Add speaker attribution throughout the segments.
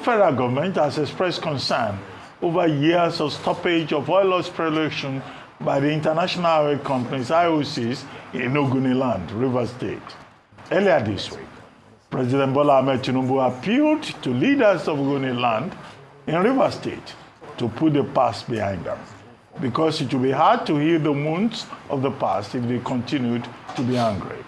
Speaker 1: federal government has expressed concern over years of stoppage of oil exploration by the International Oil Companies, IOCs, in Ogoni land, Rivers State. Earlier this week, President Bola Ahmed Tinubu appealed to leaders of Ogoni land in Rivers State to put the past behind them, because it will be hard to heal the wounds of the past if they continued to be angry.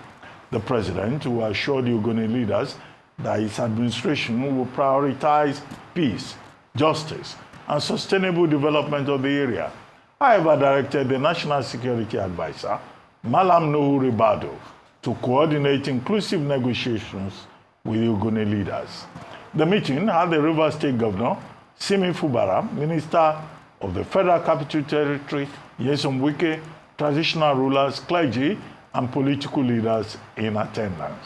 Speaker 1: The president, who assured the Ogoni leaders that his administration will prioritize peace, justice, and sustainable development of the area, however, directed the National Security Advisor, Malam Nuhu Ribado, to coordinate inclusive negotiations with the Ogoni leaders. The meeting had the Rivers State Governor, Simi Fubara, Minister of the Federal Capital Territory, Nyesom Wike, traditional rulers, clergy, and political leaders in attendance.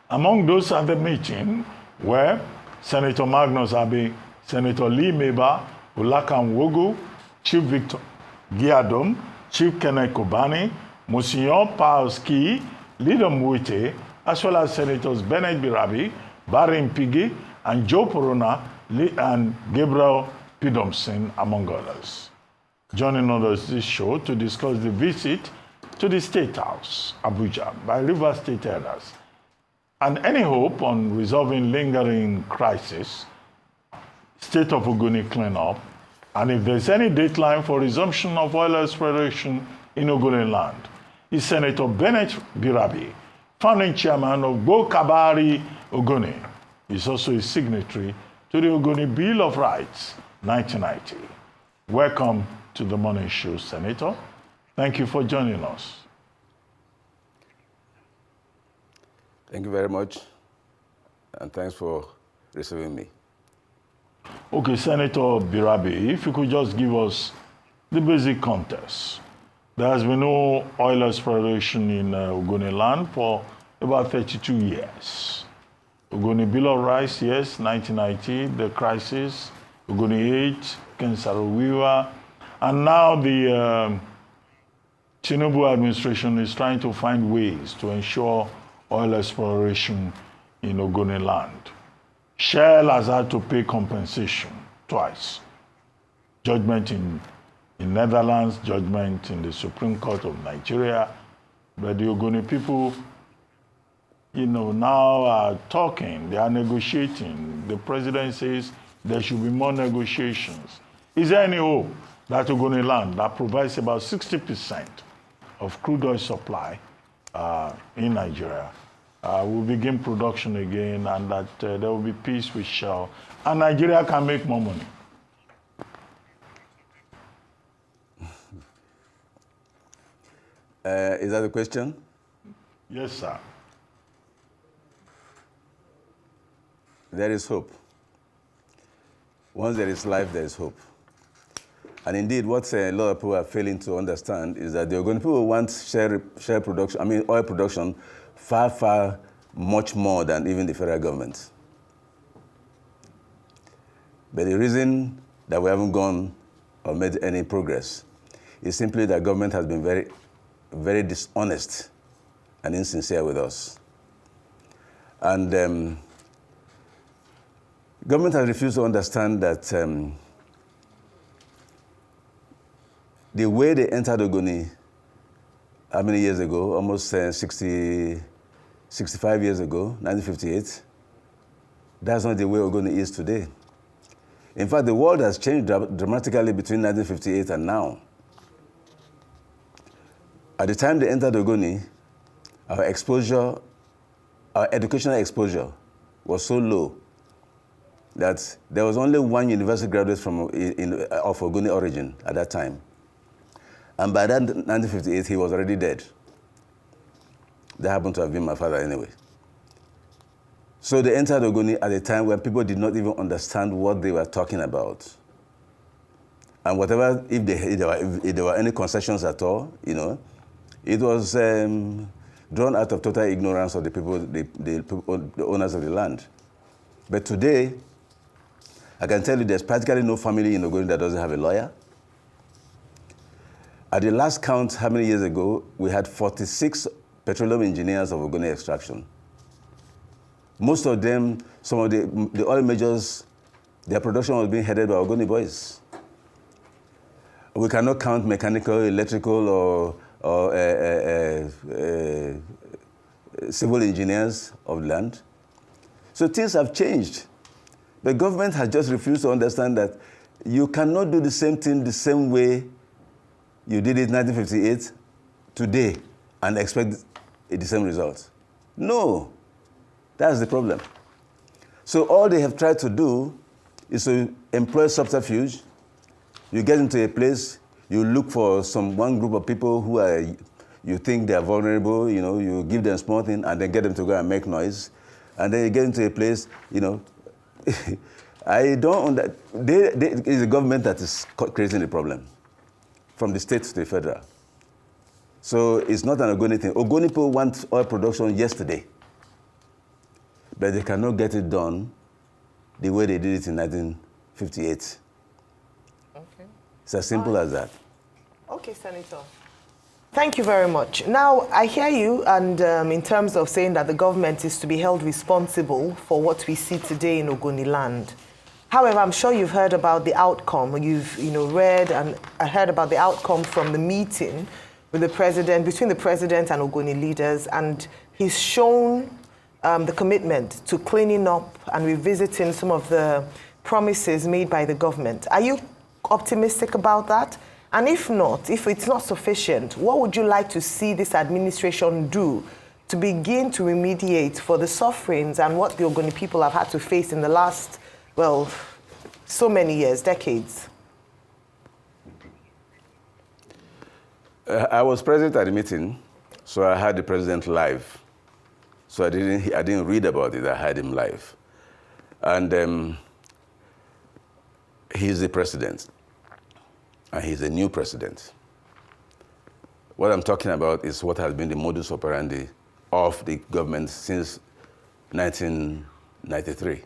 Speaker 1: Among those at the meeting were Senator Magnus Abe, Senator Lee Meba, Ulakan Wogu, Chief Victor Giadom, Chief Kenneth Kobani, Monsignor Pius Ki, Leader Mwite, as well as Senators Bennett Birabi, Barry Mpigi, and Joe Porona, and Gabriel Pidomson, among others. Joining us this show to discuss the visit to the State House, Abuja, by River State elders, and any hope on resolving lingering crisis, state of Ogoni cleanup, and if there's any deadline for resumption of oil exploration in Ogoni land, is Senator Bennett Birabi, founding chairman of Go Kabari Ogoni. He's also a signatory to the Ogoni Bill of Rights, 1990. Welcome to the Morning Show, Senator. Thank you for joining us.
Speaker 2: Thank you very much, and thanks for receiving me.
Speaker 1: Okay, Senator Birabi, if you could just give us the basic context. There has been no oil exploration in Ogoni land for about 32 years. Ogoni Bill of Rights, yes, 1990, the crisis, Ogoni 8, Kensarowiwa, and now the Tinubu administration is trying to find ways to ensure oil exploration in Ogoni land. Shell has had to pay compensation twice. Judgment in Netherlands, judgment in the Supreme Court of Nigeria. But the Ogoni people, now are talking, they are negotiating. The president says there should be more negotiations. Is there any hope that Ogoni land, that provides about 60% of crude oil supply in Nigeria, will begin production again, and that there will be peace with Shell, and Nigeria can make more money?
Speaker 2: Is that the question?
Speaker 1: Yes, sir.
Speaker 2: There is hope. Once there is life, there is hope. And indeed, what a lot of people are failing to understand is that the Ogoni people want oil production far much more than even the federal government. But the reason that we haven't gone or made any progress is simply that government has been very, very dishonest and insincere with us. And government has refused to understand that the way they entered Ogoni, how many years ago? Almost 65 years ago, 1958. That's not the way Ogoni is today. In fact, the world has changed dramatically between 1958 and now. At the time they entered Ogoni, our educational exposure was so low that there was only one university graduate of Ogoni origin at that time. And by that 1958, he was already dead. That happened to have been my father anyway. So they entered Ogoni at a time when people did not even understand what they were talking about. And whatever, if there were any concessions at all, it was drawn out of total ignorance of the people, the owners of the land. But today, I can tell you there's practically no family in Ogoni that doesn't have a lawyer. At the last count, how many years ago, we had 46 petroleum engineers of Ogoni extraction. Most of them, some of the oil majors, their production was being headed by Ogoni boys. We cannot count mechanical, electrical, or civil engineers of land. So things have changed. The government has just refused to understand that you cannot do the same thing the same way you did it in 1958 today and expect the same result. No, that's the problem. So all they have tried to do is to employ subterfuge. You get into a place, you look for one group of people who are, you think they are vulnerable, you give them small thing and then get them to go and make noise. And then you get into a place, I don't, it's the government that is creating the problem, from the state to the federal. So it's not an Ogoni thing. Ogoni people want oil production yesterday, but they cannot get it done the way they did it in 1958.
Speaker 3: Okay.
Speaker 2: It's as simple as that.
Speaker 3: Okay, Senator. Thank you very much. Now, I hear you, and in terms of saying that the government is to be held responsible for what we see today in Ogoni land. However, I'm sure you've heard about the outcome. You've read and heard about the outcome from the meeting with the president, between the president and Ogoni leaders, and he's shown the commitment to cleaning up and revisiting some of the promises made by the government. Are you optimistic about that? And if not, if it's not sufficient, what would you like to see this administration do to begin to remediate for the sufferings and what the Ogoni people have had to face in the last, well, so many years, decades?
Speaker 2: I was present at the meeting, so I had the president live. So I didn't read about it, I had him live. And he's the president, and he's a new president. What I'm talking about is what has been the modus operandi of the government since 1993.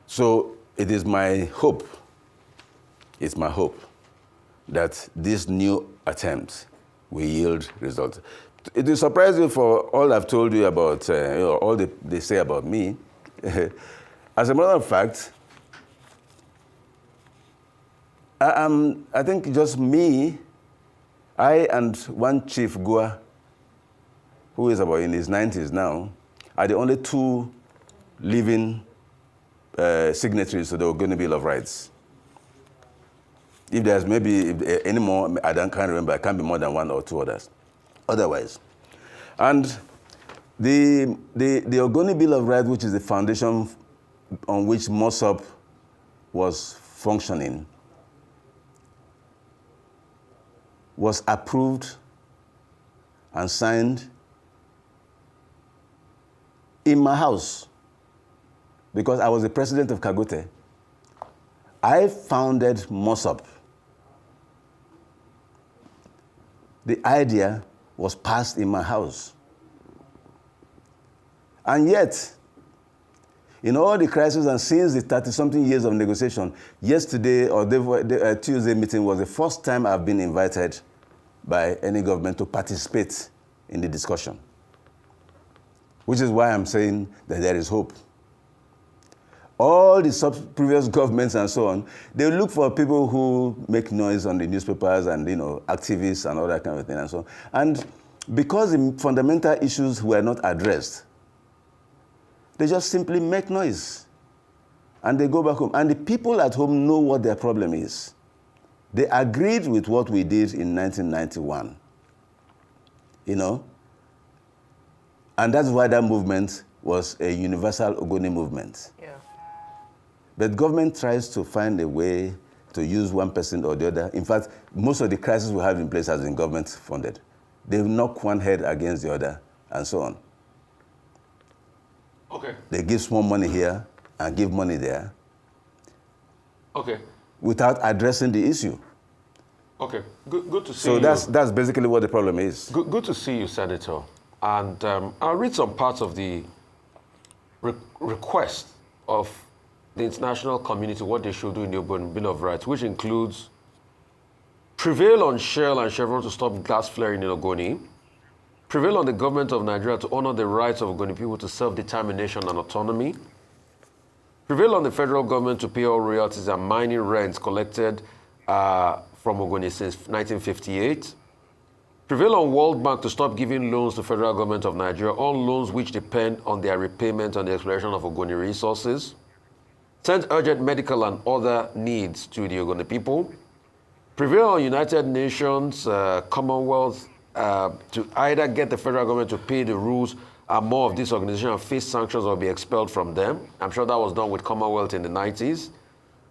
Speaker 2: So it is my hope, that this new attempt will yield results. It will surprise you for all I've told you about, all they say about me. As a matter of fact, I think just me, I and one Chief Gua, who is about in his 90s now, are the only two living signatories to the Ogoni Bill of Rights. If there's maybe any more, can't remember, it can't be more than one or two others. Otherwise. And the Ogoni Bill of Rights, which is the foundation on which MOSOP was functioning, was approved and signed in my house because I was the president of Kagote. I founded MOSOP. The idea was passed in my house. And yet, in all the crises and since the 30-something years of negotiation, yesterday or the Tuesday meeting was the first time I've been invited by any government to participate in the discussion, which is why I'm saying that there is hope. All the previous governments and so on, they look for people who make noise on the newspapers and activists and all that kind of thing and so on. And because the fundamental issues were not addressed, they just simply make noise and they go back home. And the people at home know what their problem is. They agreed with what we did in 1991, and that's why that movement was a universal Ogoni movement.
Speaker 3: Yeah.
Speaker 2: But government tries to find a way to use one person or the other. In fact, most of the crises we have in place has been government funded. They knock one head against the other and so on.
Speaker 4: Okay.
Speaker 2: They give small money here and give money there.
Speaker 4: Okay.
Speaker 2: Without addressing the issue.
Speaker 4: Okay. Good to see you.
Speaker 2: So that's basically what the problem is.
Speaker 4: Good to see you, Senator. And I'll read some parts of the request of the international community, what they should do in the Bill of Rights, which includes prevail on Shell and Chevron to stop gas flaring in Ogoni, Prevail on the government of Nigeria to honor the rights of Ogoni people to self-determination and autonomy. Prevail on the federal government to pay all royalties and mining rents collected from Ogoni since 1958. Prevail on World Bank to stop giving loans to federal government of Nigeria, all loans which depend on their repayment on the exploration of Ogoni resources. Send urgent medical and other needs to the Ogoni people. Prevail on United Nations, Commonwealth, to either get the federal government to pay the rules and more of this organization and face sanctions or be expelled from them. I'm sure that was done with Commonwealth in the 90s.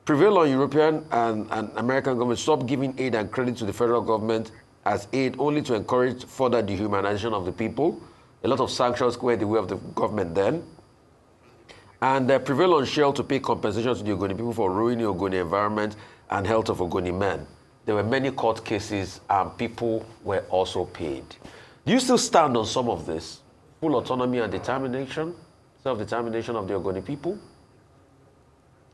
Speaker 4: Prevail on European and American government, stop giving aid and credit to the federal government as aid only to encourage further dehumanization of the people. A lot of sanctions go the way of the government then. And prevail on Shell to pay compensation to the Ogoni people for ruining Ogoni environment and health of Ogoni men. There were many court cases and people were also paid. Do you still stand on some of this? Full autonomy and determination, self-determination of the Ogoni people?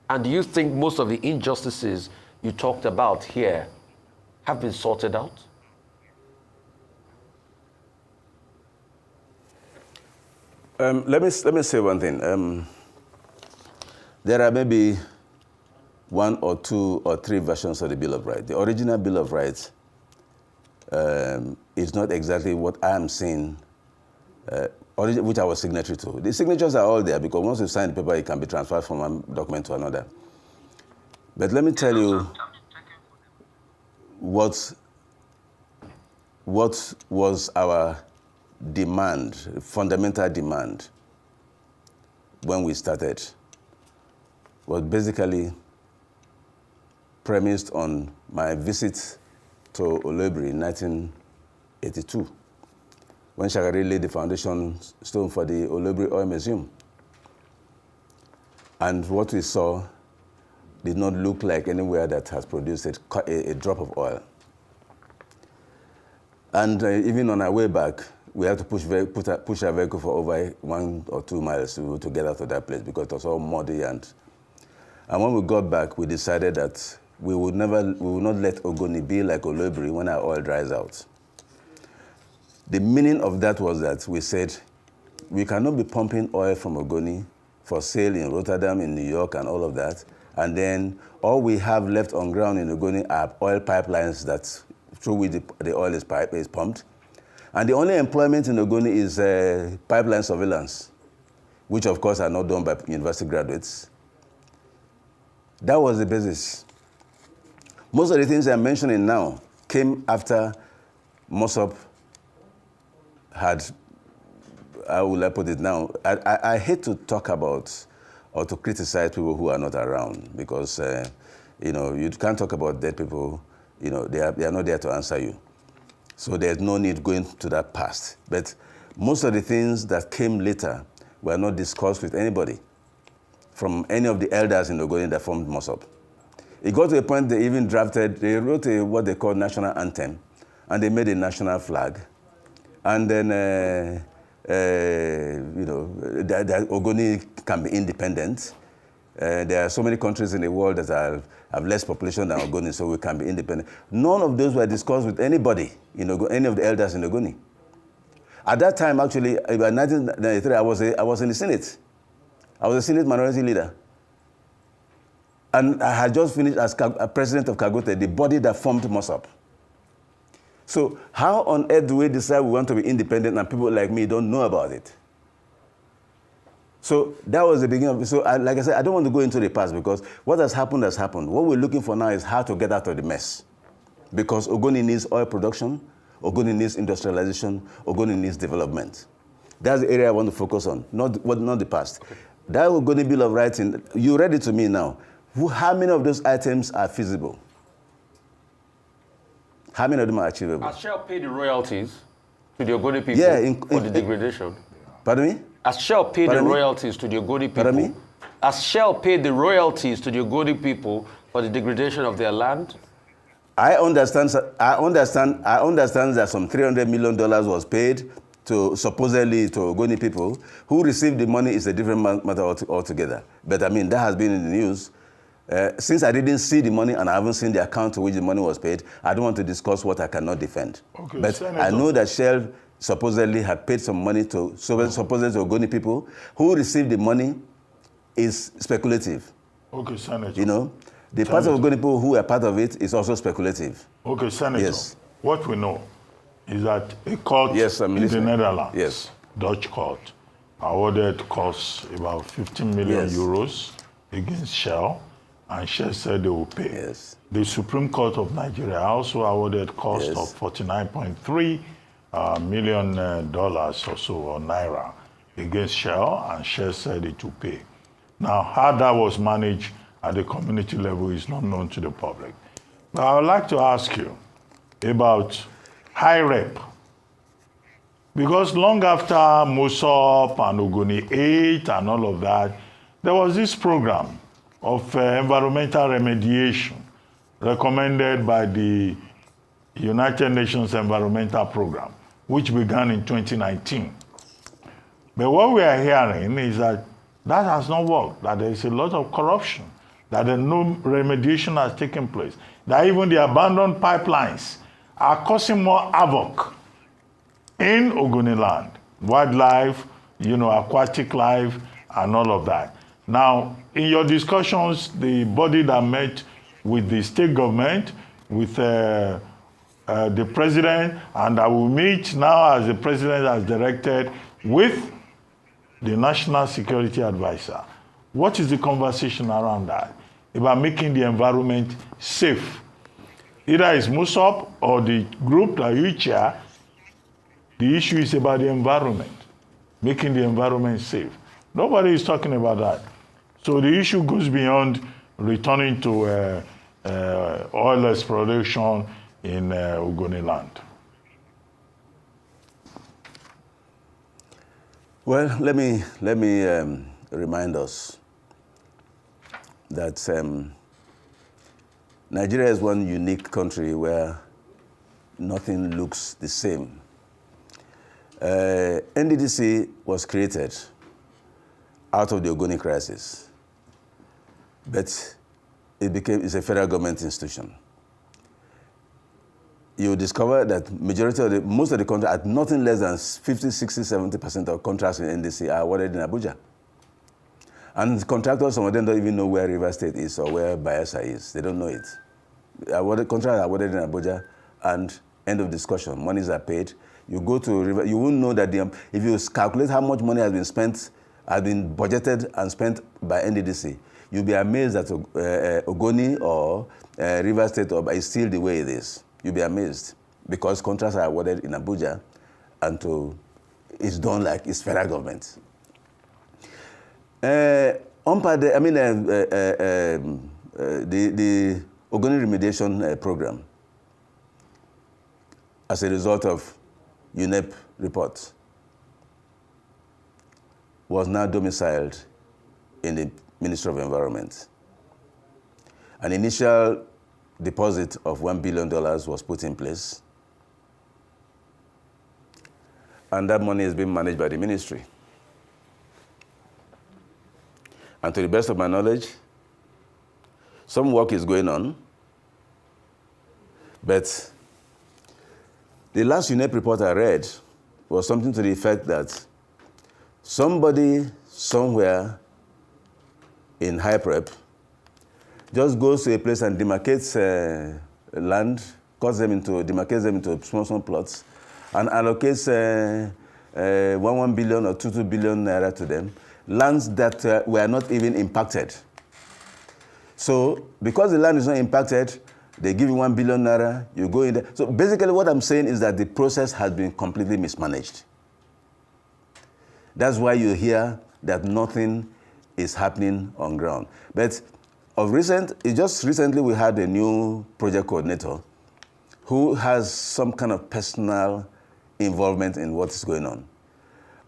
Speaker 4: And do you think most of the injustices you talked about here have been sorted out?
Speaker 2: Let me say one thing. There are maybe 1 or 2 or 3 versions of the Bill of Rights. The original Bill of Rights is not exactly what I am seeing, which I was signatory to. The signatures are all there because once you sign the paper, it can be transferred from one document to another. But let me tell you what was our demand, fundamental demand, when we started, was basically premised on my visit to Olobri in 1982, when Shagari laid the foundation stone for the Olobri Oil Museum. And what we saw did not look like anywhere that has produced a drop of oil. And even on our way back, we had to push our vehicle for over 1 or 2 miles to get out of that place because it was all muddy. And when we got back, we decided that we will not let Ogoni be like Olobri when our oil dries out. The meaning of that was that we said, we cannot be pumping oil from Ogoni for sale in Rotterdam, in New York, and all of that. And then all we have left on ground in Ogoni are oil pipelines that through which the oil is pumped. And the only employment in Ogoni is pipeline surveillance, which of course are not done by university graduates. That was the basis. Most of the things I'm mentioning now came after Mossop had, how will I put it now? I hate to talk about or to criticize people who are not around because, you can't talk about dead people, they are not there to answer you. So there's no need going to that past. But most of the things that came later were not discussed with anybody from any of the elders in Ogoni that formed Mossop. It got to a point they even they wrote what they call national anthem, and they made a national flag. And then, that Ogoni can be independent. There are so many countries in the world that have less population than Ogoni, so we can be independent. None of those were discussed with anybody, any of the elders in Ogoni. At that time, actually, in 1993, I was in the Senate. I was a Senate minority leader. And I had just finished as president of Kagote, the body that formed Mossop. So how on earth do we decide we want to be independent and people like me don't know about it? So that was the beginning of it. So like I said, I don't want to go into the past because what has happened has happened. What we're looking for now is how to get out of the mess. Because Ogoni needs oil production, Ogoni needs industrialization, Ogoni needs development. That's the area I want to focus on, not the past. Okay. That Ogoni Bill of Rights, you read it to me now. How many of those items are feasible? How many of them are achievable?
Speaker 4: As Shell pay the royalties to the Ogoni people for the degradation.
Speaker 2: Pardon me?
Speaker 4: As Shell paid the royalties to the Ogoni people. Pardon me? As Shell paid the royalties to the Ogoni people for the degradation of their land.
Speaker 2: I understand that some $300 million was paid supposedly to Ogoni people. Who received the money is a different matter altogether. But I mean, that has been in the news. Since I didn't see the money and I haven't seen the account to which the money was paid, I don't want to discuss what I cannot defend. Okay, but Senator, I know that Shell supposedly had paid some money to supposedly to Ogoni people. Who received the money is speculative.
Speaker 1: Okay, Senator.
Speaker 2: You know, the part of Ogoni people who are part of it is also speculative.
Speaker 1: Okay, Senator.
Speaker 2: Yes.
Speaker 1: What we know is that a court
Speaker 2: Yes, I'm
Speaker 1: in the
Speaker 2: listening.
Speaker 1: Netherlands,
Speaker 2: Yes.
Speaker 1: Dutch court, awarded costs about 15 million
Speaker 2: Yes.
Speaker 1: euros against Shell, and Shell said they will pay.
Speaker 2: Yes.
Speaker 1: The Supreme Court of Nigeria also awarded cost
Speaker 2: Yes.
Speaker 1: of $49.3 million dollars or so, or naira, against Shell, and Shell said it will pay. Now, how that was managed at the community level is not known to the public. But I would like to ask you about high rep. Because long after Mosop and Ogoni 8 and all of that, there was this program of environmental remediation recommended by the United Nations Environmental Program, which began in 2019. But what we are hearing is that that has not worked, that there is a lot of corruption, that no remediation has taken place, that even the abandoned pipelines are causing more havoc in Ogoni land, wildlife, aquatic life, and all of that. Now, in your discussions, the body that met with the state government, with the president, and I will meet now, as the president has directed, with the National Security Advisor. What is the conversation around that about making the environment safe? Either it's Mosop or the group that you chair, the issue is about the environment, making the environment safe. Nobody is talking about that. So the issue goes beyond returning to oilless production in Ogoni land.
Speaker 2: Well, let me remind us that Nigeria is one unique country where nothing looks the same. NDDC was created out of the Ogoni crisis, but it's a federal government institution. You discover that most of the contracts, at nothing less than 50, 60, 70% of contracts in NDC are awarded in Abuja. And contractors, some of them don't even know where River State is or where Bayelsa is. They don't know it. Contracts are awarded in Abuja, and end of discussion. Monies are paid. You go to River, you won't know that if you calculate how much money has been spent, has been budgeted and spent by NDDC, you'll be amazed that Ogoni or River State is still the way it is. You'll be amazed, because contracts are awarded in Abuja, and it's done like it's federal government. The Ogoni remediation program, as a result of UNEP report, was now domiciled in the Ministry of Environment. An initial deposit of $1 billion was put in place, and that money is being managed by the ministry. And to the best of my knowledge, some work is going on, but the last UNEP report I read was something to the effect that somebody somewhere in high prep just goes to a place and demarcates land, demarcates them into small plots, and allocates 1 billion or 2 billion naira to them, lands that were not even impacted. So, because the land is not impacted, they give you 1 billion naira, you go in there. So basically what I'm saying is that the process has been completely mismanaged. That's why you hear that nothing is happening on ground. But just recently we had a new project coordinator who has some kind of personal involvement in what is going on.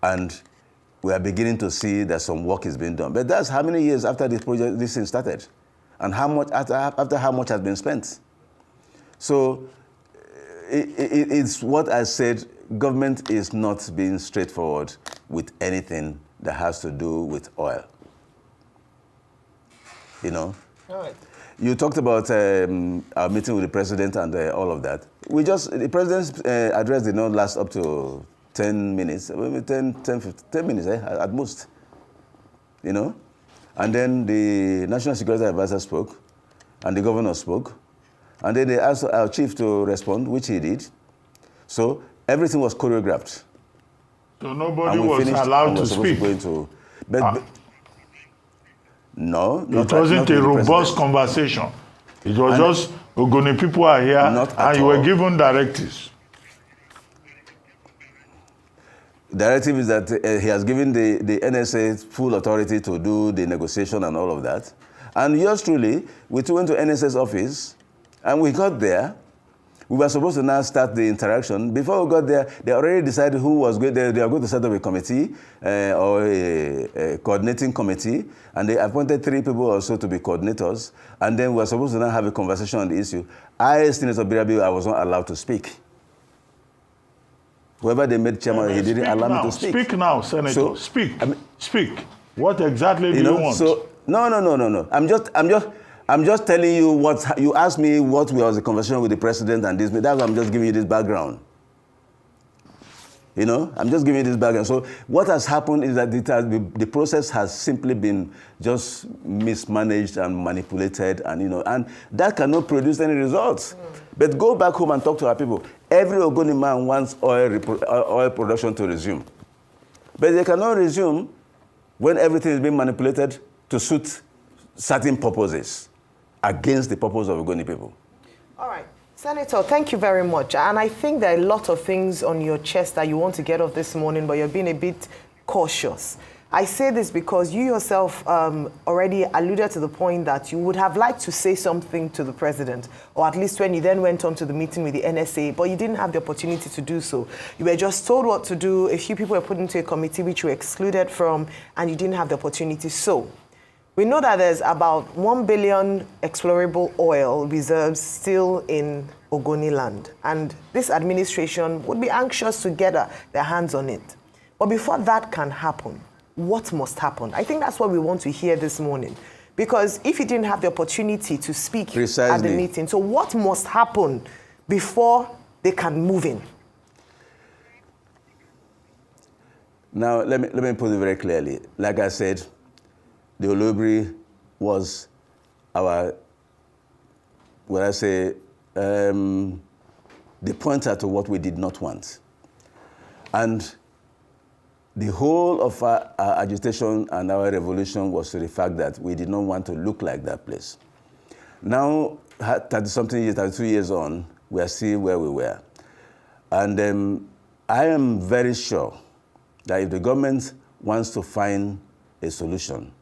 Speaker 2: And we are beginning to see that some work is being done. But that's how many years after this thing started? And how much after how much has been spent? So it's what I said, government is not being straightforward with anything that has to do with oil. All right. You talked about our meeting with the president and all of that. The president's address did not last up to 10 minutes, maybe 10 minutes at most, you know. And then the National Security Advisor spoke, and the governor spoke, and then they asked our chief to respond, which he did. So everything was choreographed.
Speaker 1: So nobody was allowed to speak?
Speaker 2: No.
Speaker 1: It wasn't a robust conversation. It was just, Ogoni people are here, and you were given directives.
Speaker 2: Directive is that he has given the NSA full authority to do the negotiation and all of that. And yours truly, we went to NSA's office, and we got there. We were supposed to now start the interaction. Before we got there, they already decided who was going. They are going to set up a committee or a coordinating committee, and they appointed 3 people or so to be coordinators. And then we were supposed to now have a conversation on the issue. Senator Birabi, I was not allowed to speak. Whoever they made chairman, he didn't allow me to speak.
Speaker 1: Speak now, Senator. So, speak. Speak. What exactly do you want?
Speaker 2: So no. I'm just telling you what you asked me. What was the conversation with the president and this? That's why I'm just giving you this background. You know, I'm just giving you this background. So what has happened is that the process has simply been just mismanaged and manipulated, and that cannot produce any results. But go back home and talk to our people. Every Ogoni man wants oil production to resume. But they cannot resume when everything is being manipulated to suit certain purposes against the purpose of Ogoni people.
Speaker 3: All right. Senator, thank you very much. And I think there are a lot of things on your chest that you want to get off this morning, but you're being a bit cautious. I say this because you yourself already alluded to the point that you would have liked to say something to the president, or at least when you then went on to the meeting with the NSA, but you didn't have the opportunity to do so. You were just told what to do. A few people were put into a committee which you were excluded from, and you didn't have the opportunity. So we know that there's about 1 billion explorable oil reserves still in Ogoni land, and this administration would be anxious to get their hands on it. But before that can happen, what must happen? I think that's what we want to hear this morning. Because if you didn't have the opportunity to speak at the meeting, so what must happen before they can move in?
Speaker 2: Now, let me put it very clearly. Like I said, the Olobri was our, the pointer to what we did not want. And the whole of our agitation and our revolution was to the fact that we did not want to look like that place. Now, 32 years on, we are still where we were. And I am very sure that if the government wants to find a solution,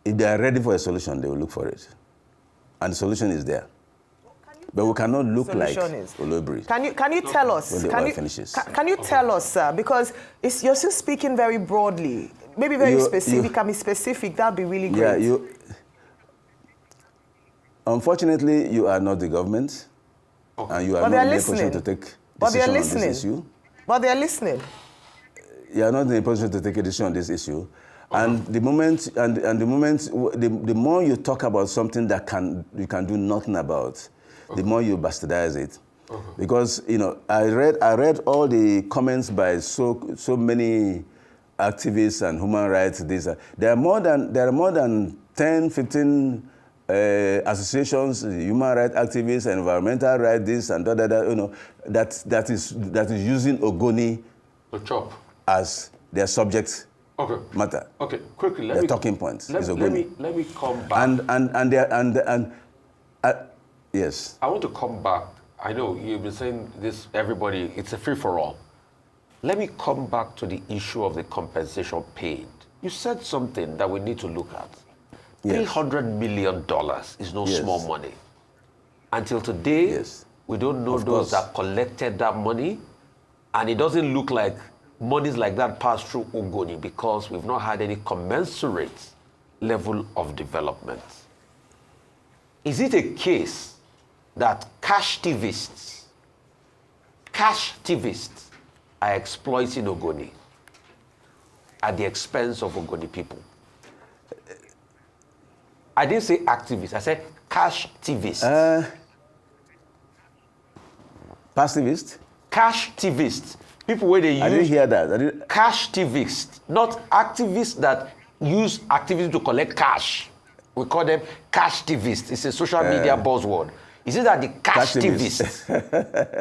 Speaker 2: if they are ready for a solution, they will look for it. And the solution is there. But we cannot look like Olobri.
Speaker 3: Can you tell us? Can you tell us, sir? Because you're still speaking very broadly. Maybe very specific. Can be specific. That'd be really great.
Speaker 2: Yeah. Unfortunately, you are not the government, and you are not in a position to take decision on this issue.
Speaker 3: But they are listening.
Speaker 2: You are not in a position to take a decision on this issue. And the more you talk about something that you can do nothing about, the more you bastardize it. Because I read all the comments by so many activists and human rights. There are more than 10, 15 associations, human rights activists, environmental rights, this and that is using Ogoni as their subject matter.
Speaker 4: Okay, quickly.
Speaker 2: Their talking points is Ogoni.
Speaker 4: Let me come back.
Speaker 2: Yes.
Speaker 4: I want to come back. I know you've been saying this, everybody, it's a free-for-all. Let me come back to the issue of the compensation paid. You said something that we need to look at. Yes. $300 million is no small money. Until today, we don't know those that collected that money, and it doesn't look like monies like that pass through Ogoni because we've not had any commensurate level of development. Is it a case that cash TVists are exploiting Ogoni at the expense of Ogoni people? I didn't say activists, I said cash TVists.
Speaker 2: Passivist?
Speaker 4: cash activists. People where they use...
Speaker 2: I didn't hear that.
Speaker 4: Cash activists, not activists that use activism to collect cash. We call them cash activists. It's a social media buzzword. Is it that the cash activists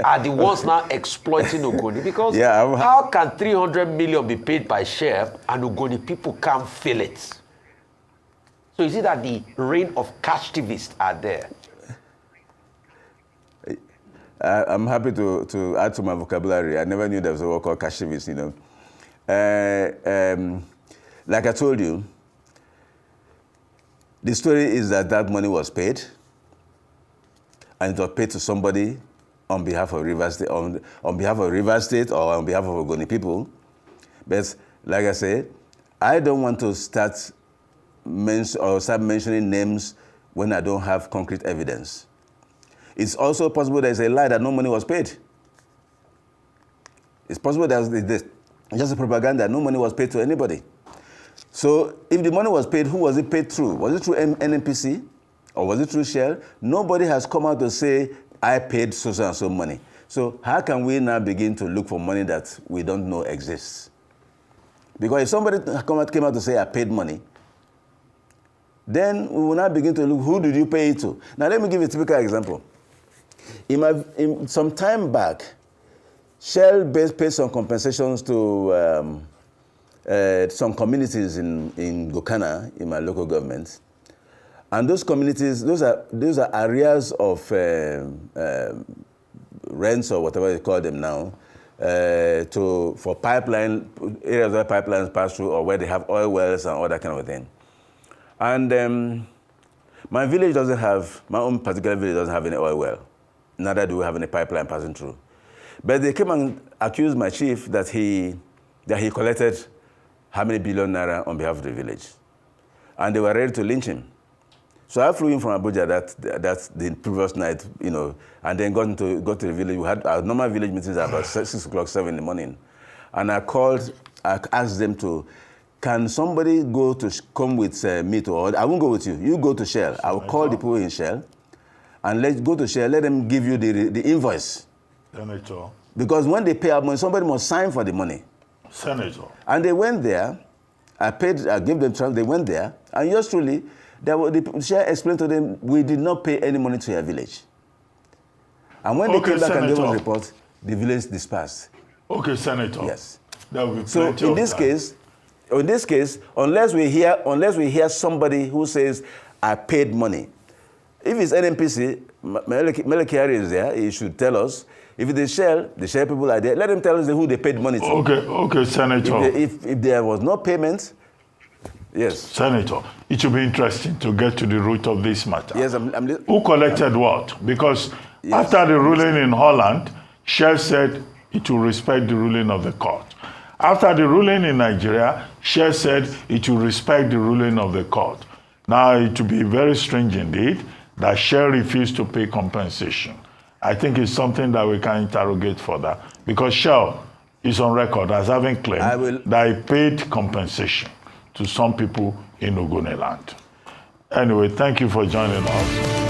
Speaker 4: are the ones now exploiting Ogoni? Because how can 300 million be paid by Shell and Ogoni people can't feel it? So is it that the reign of cash activists are there?
Speaker 2: I'm happy to add to my vocabulary. I never knew there was a word called cash activists, you know. Like I told you, the story is that money was paid, and it was paid to somebody on behalf of Rivers State, on behalf of Rivers State or on behalf of Ogoni people. But like I said, I don't want to start mentioning names when I don't have concrete evidence. It's also possible there's a lie that no money was paid. It's possible there's just a propaganda that no money was paid to anybody. So if the money was paid, who was it paid through? Was it through NNPC or was it through Shell? Nobody has come out to say, I paid so and so money. So how can we now begin to look for money that we don't know exists? Because if somebody came out to say, I paid money, then we will now begin to look, who did you pay it to? Now let me give you a typical example. Some time back, Shell paid some compensations to some communities in Gokana, in my local government. And those communities, those are areas of rents or whatever you call them now, for pipeline, areas where pipelines pass through or where they have oil wells and all that kind of thing. And my village doesn't have, my own particular village doesn't have any oil well. Neither do we have any pipeline passing through. But they came and accused my chief that he collected how many billion naira on behalf of the village. And they were ready to lynch him. So I flew in from Abuja that the previous night, you know, and then got to the village. We had our normal village meetings at about 6 o'clock, 7 in the morning. And I asked them to, can somebody come with me to, or I won't go with you. You go to Shell. I will call the people in Shell and go to Shell, let them give you the invoice.
Speaker 1: Senator.
Speaker 2: Because when they pay out money, somebody must sign for the money.
Speaker 1: Senator.
Speaker 2: And they went there. I gave them trust. They went there. And yours truly, the Shell explained to them, we did not pay any money to your village. And when they came back and gave us a report, the village dispersed. Okay,
Speaker 1: Senator.
Speaker 2: Yes.
Speaker 1: That will be
Speaker 2: so in this case, unless we hear somebody who says, I paid money. If it's NNPC, Melekari is there, he should tell us. If it is Shell, the Shell people are there, let them tell us who they paid money to.
Speaker 1: Okay, Senator.
Speaker 2: If there was no payment, yes.
Speaker 1: Senator, it should be interesting to get to the root of this matter.
Speaker 2: Yes,
Speaker 1: who collected what? Because after the ruling in Holland, Shell said it will respect the ruling of the court. After the ruling in Nigeria, Shell said it will respect the ruling of the court. Now, it will be very strange indeed that Shell refused to pay compensation. I think it's something that we can interrogate further because Shell is on record as having claimed that he paid compensation to some people in Ogoni land. Anyway, thank you for joining us.